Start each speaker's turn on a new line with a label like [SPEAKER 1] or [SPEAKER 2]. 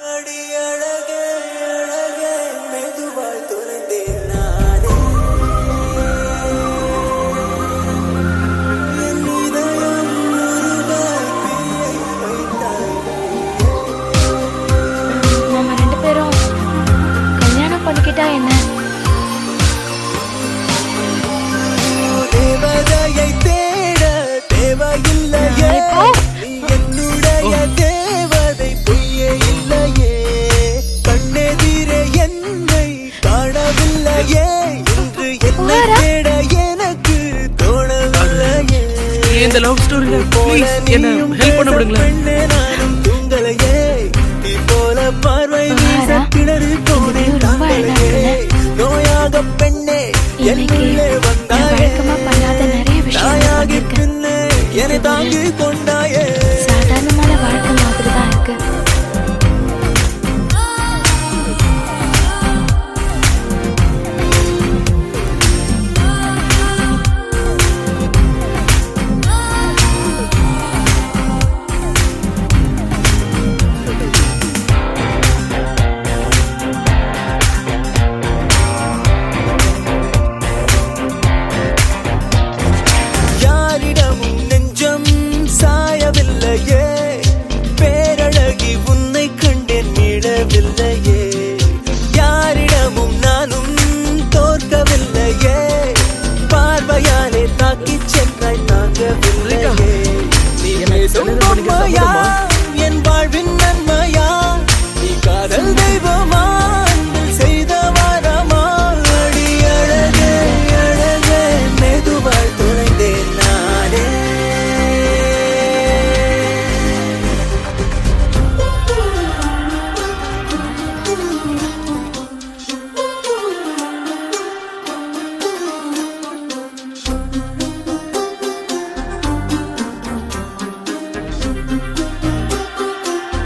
[SPEAKER 1] நம்ம 2 பேரும் கல்யாணம் பண்ணிக்கிட்டா என்ன?
[SPEAKER 2] தேவதையை தேட தேவையில்லையே, என்னுடைய தேவதை பொய்யே இல்லையே, கண்ணெதிரே என்னை காணவில்லையே, இன்று என்னை தேட எனக்கு தோணவில்லையே.
[SPEAKER 3] இந்த லவ் ஸ்டோரியில ப்ளீஸ் என்ன ஹெல்ப் பண்ண விடுங்களேன்.
[SPEAKER 2] நானும் தூங்கலையே, நீ போல பார்வை வீச கிணறு போனே தாங்கலையே, நோயாக பெண்ணே என்னுள்ளே வந்தாயே,
[SPEAKER 1] பண்ணாத நிறைய விஷயம்
[SPEAKER 2] தாயாகி பின்னே என்னை தாங்கி கொண்டா